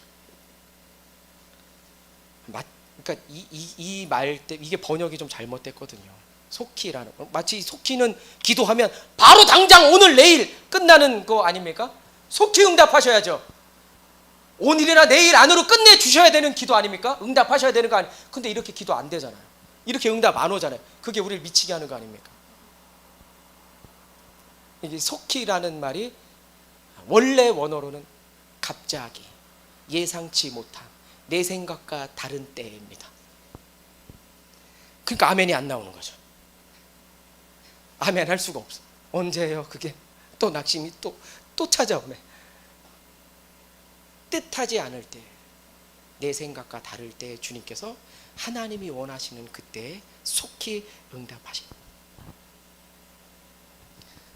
그러니까 이 말 때 이게 번역이 좀 잘못됐거든요. 속히라는 마치 속히는 기도하면 바로 당장 오늘 내일 끝나는 거 아닙니까? 속히 응답하셔야죠. 오늘이나 내일 안으로 끝내 주셔야 되는 기도 아닙니까? 응답하셔야 되는 거 아니에요. 근데 이렇게 기도 안 되잖아요. 이렇게 응답 안 오잖아요. 그게 우리를 미치게 하는 거 아닙니까? 이게 속히라는 말이 원래 원어로는 갑자기, 예상치 못한, 내 생각과 다른 때입니다. 그러니까 아멘이 안 나오는 거죠. 아멘 할 수가 없어. 언제예요? 그게 또 낙심이 또 찾아오네. 뜻하지 않을 때, 내 생각과 다를 때 주님께서 하나님이 원하시는 그때에 속히 응답하십니다.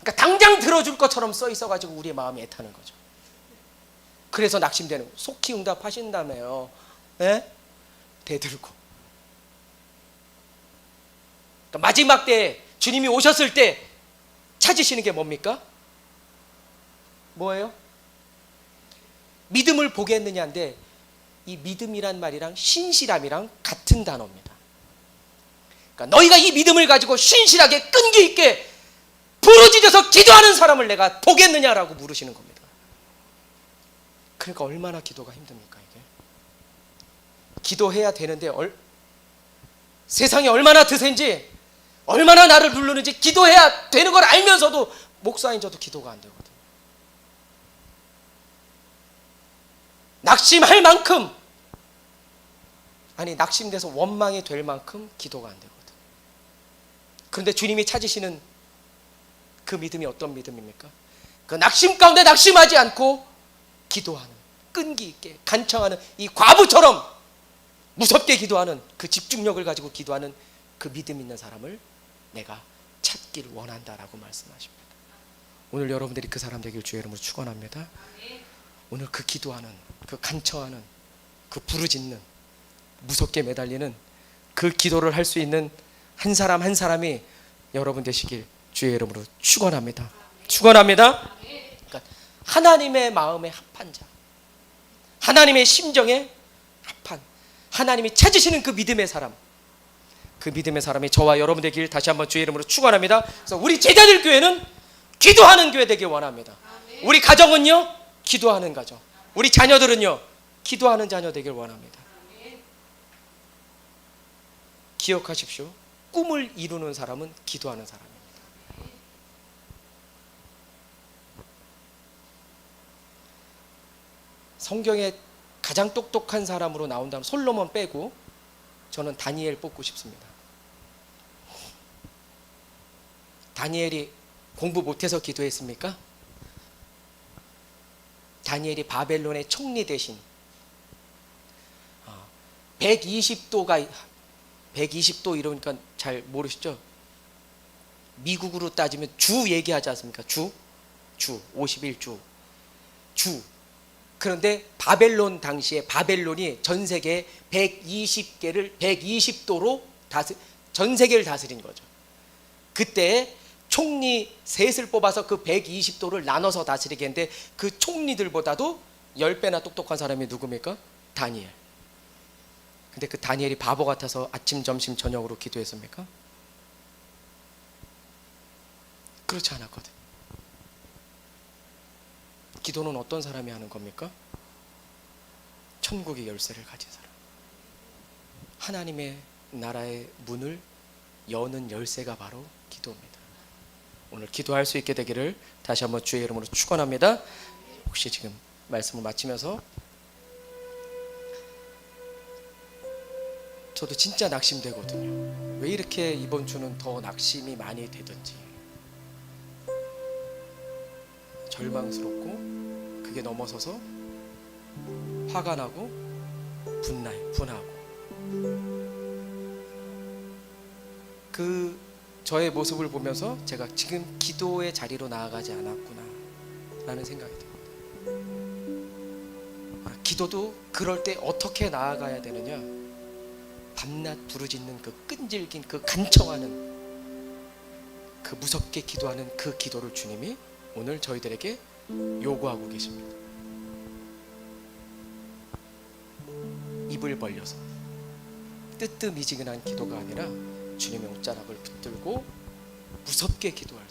그러니까 당장 들어줄 것처럼 써 있어가지고 우리의 마음이 애타는 거죠. 그래서 낙심되는 거예요. 속히 응답하신다며요. 네? 대들고. 그러니까 마지막 때 주님이 오셨을 때 찾으시는 게 뭡니까? 뭐예요? 믿음을 보겠느냐인데, 이 믿음이란 말이랑 신실함이랑 같은 단어입니다. 그러니까 너희가 이 믿음을 가지고 신실하게 끈기 있게 부르짖어서 기도하는 사람을 내가 보겠느냐라고 물으시는 겁니다. 그러니까 얼마나 기도가 힘듭니까 이게? 기도해야 되는데 세상이 얼마나 드센지, 얼마나 나를 누르는지 기도해야 되는 걸 알면서도 목사인 저도 기도가 안 되거든요. 낙심할 만큼, 아니 낙심돼서 원망이 될 만큼 기도가 안 되거든. 그런데 주님이 찾으시는 그 믿음이 어떤 믿음입니까? 그 낙심 가운데 낙심하지 않고 기도하는, 끈기 있게 간청하는, 이 과부처럼 무섭게 기도하는, 그 집중력을 가지고 기도하는 그 믿음 있는 사람을 내가 찾기를 원한다라고 말씀하십니다. 오늘 여러분들이 그 사람 되길 주의 이름으로 축원합니다. 오늘 그 기도하는, 그 간청하는, 그 부르짖는 무섭게 매달리는 그 기도를 할 수 있는 한 사람 한 사람이 여러분 되시길 주의 이름으로 축원합니다. 축원합니다. 그러니까 하나님의 마음에 합한 자, 하나님의 심정에 합한, 하나님이 찾으시는 그 믿음의 사람, 그 믿음의 사람이 저와 여러분 되길 다시 한번 주의 이름으로 축원합니다. 그래서 우리 제자들 교회는 기도하는 교회 되길 원합니다. 우리 가정은요, 기도하는 가정, 우리 자녀들은요, 기도하는 자녀 되길 원합니다. 기억하십시오. 꿈을 이루는 사람은 기도하는 사람입니다. 성경에 가장 똑똑한 사람으로 나온다면 솔로몬 빼고 저는 다니엘 뽑고 싶습니다. 다니엘이 공부 못해서 기도했습니까? 다니엘이 바벨론의 총리 대신 120도 이러니까 잘 모르시죠? 미국으로 따지면 주 얘기하지 않습니까? 주 51주 주. 그런데 바벨론 당시에 바벨론이 전 세계 120도로 전 세계를 다스린 거죠. 그때 총리 셋을 뽑아서 그 120도를 나눠서 다스리게 했는데 그 총리들보다도 10배나 똑똑한 사람이 누굽니까? 다니엘. 근데 그 다니엘이 바보 같아서 아침, 점심, 저녁으로 기도했습니까? 그렇지 않았거든. 기도는 어떤 사람이 하는 겁니까? 천국의 열쇠를 가진 사람, 하나님의 나라의 문을 여는 열쇠가 바로 기도입니다. 오늘 기도할 수 있게 되기를 다시 한번 주의 이름으로 축원합니다. 혹시 지금 말씀을 마치면서 저도 진짜 낙심되거든요. 왜 이렇게 이번 주는 더 낙심이 많이 되든지, 절망스럽고 그게 넘어서서 화가 나고 분하고, 그 저의 모습을 보면서 제가 지금 기도의 자리로 나아가지 않았구나 라는 생각이 듭니다. 기도도 그럴 때 어떻게 나아가야 되느냐, 밤낮 부르짖는 그 끈질긴 그 간청하는 그 무섭게 기도하는 그 기도를 주님이 오늘 저희들에게 요구하고 계십니다. 입을 벌려서 뜨뜻미지근한 기도가 아니라 주님의 옷자락을 붙들고 무섭게 기도할,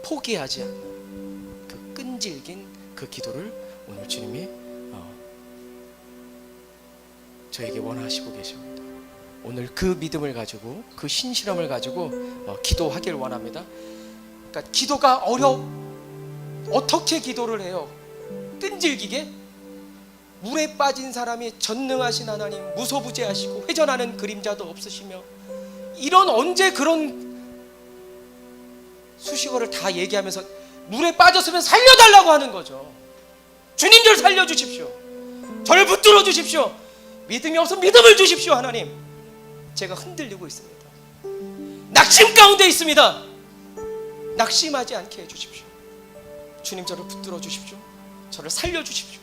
포기하지 않는 그 끈질긴 그 기도를 오늘 주님이 저에게 원하시고 계십니다. 오늘 그 믿음을 가지고, 그 신실함을 가지고 기도하길 원합니다. 그러니까 기도가 어떻게 기도를 해요? 끈질기게? 물에 빠진 사람이 전능하신 하나님, 무소부재하시고 회전하는 그림자도 없으시며, 이런 언제 그런 수식어를 다 얘기하면서 물에 빠졌으면 살려달라고 하는 거죠. 주님 절 살려주십시오. 저를 붙들어 주십시오. 믿음이 없으면 믿음을 주십시오. 하나님, 제가 흔들리고 있습니다. 낙심 가운데 있습니다. 낙심하지 않게 해주십시오. 주님 저를 붙들어 주십시오. 저를 살려주십시오.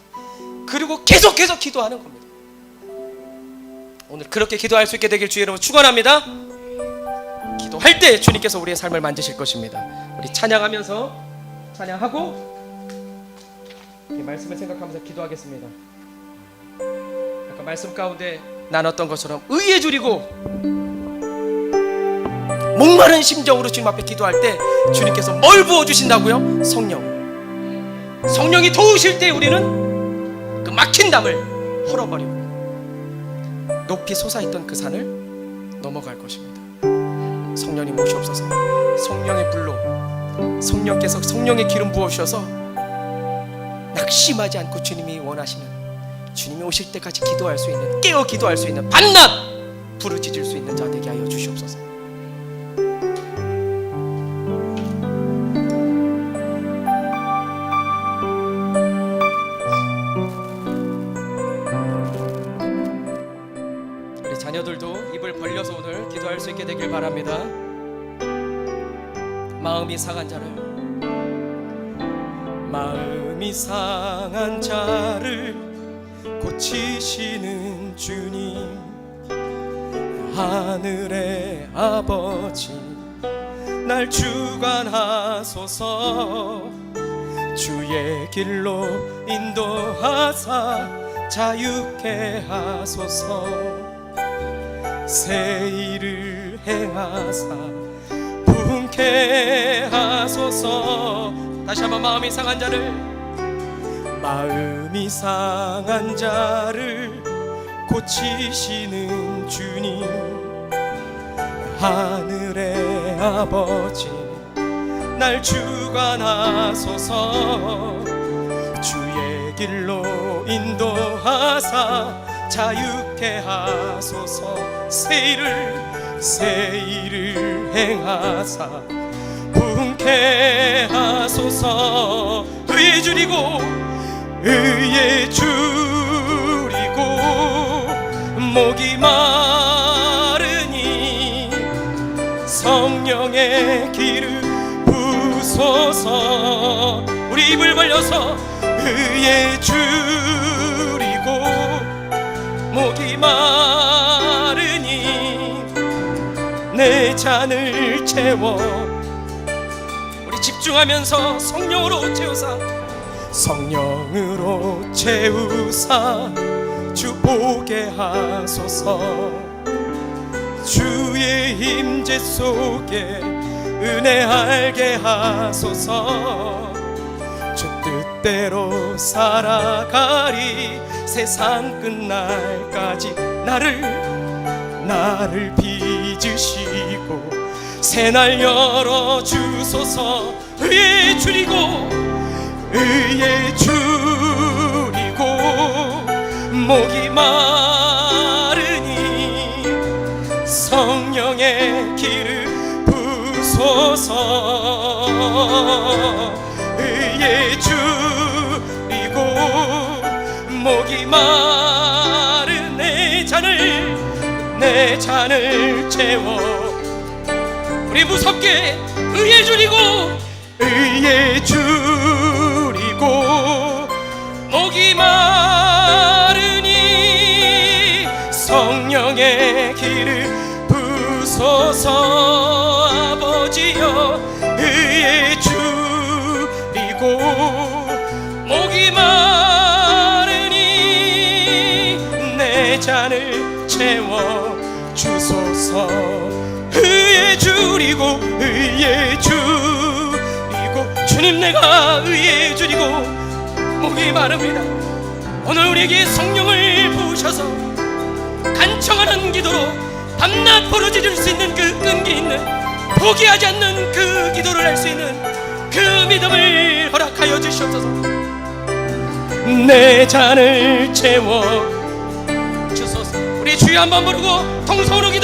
그리고 계속해서 기도하는 겁니다. 오늘 그렇게 기도할 수 있게 되길 주의 이름으로 축원합니다. 기도할 때 주님께서 우리의 삶을 만드실 것입니다. 우리 찬양하면서, 찬양하고 이 말씀을 생각하면서 기도하겠습니다. 아까 말씀 가운데 나눴던 것처럼 의에 줄이고 목마른 심정으로 주님 앞에 기도할 때 주님께서 뭘 부어주신다고요? 성령이 도우실 때 우리는 그 막힌 담을 헐어버리고 높이 솟아있던 그 산을 넘어갈 것입니다. 성령님 오시옵소서. 성령의 불로, 성령께서 성령의 기름 부어주셔서 낙심하지 않고 주님이 원하시는, 주님이 오실 때까지 기도할 수 있는, 깨어 기도할 수 있는, 밤낮 부르짖을 수 있는 자 되게 하여 주시옵소서. 우리 자녀들도 입을 벌려서 오늘 기도할 수 있게 되길 바랍니다. 마음이 상한 자를, 마음이 상한 자를 고치시는 주님, 하늘의 아버지 날 주관하소서. 주의 길로 인도하사 자유케 하소서. 새 일을 행하사 부흥케 하소서. 다시 한번 마음이 상한 자를 고치시는 주님, 하늘의 아버지 날 주관하소서. 주의 길로 인도하사 자유케 하소서. 새 일을 행하사 부흥케 하소서. 의에 줄이고 목이 마르니 성령의 기름 부소서. 우리 입을 벌려서 의에 줄이고 목이 마르니 내 잔을 채워. 우리 집중하면서 성령으로 채우사 주 보게 하소서. 주의 임재 속에 은혜 알게 하소서. 주 뜻대로 살아가리 세상 끝날까지 나를 빚으시고 새날 열어주소서. 의에 줄이고 목이 마르니 성령의 기름 부소서. 의에 줄이고 목이 마른 내 잔을 채워. 우리 무섭게 의에 줄이고 목이 마르니 성령의 기름 부소서. 아버지여 의에 줄이고 목이 마르니 내 잔을 채워 주소서. 의에 줄이고 주님, 내가 의에 줄이고 목이 마릅니다. 오늘 우리에게 성령을 부으셔서 간청하는 기도로 밤낮 부르짖을 수 있는 그 끈기 있는, 포기하지 않는 그 기도를 할 수 있는 그 믿음을 허락하여 주시옵소서. 내 잔을 채워 주소서. 우리 주여 한번 부르고 통성으로 기도하며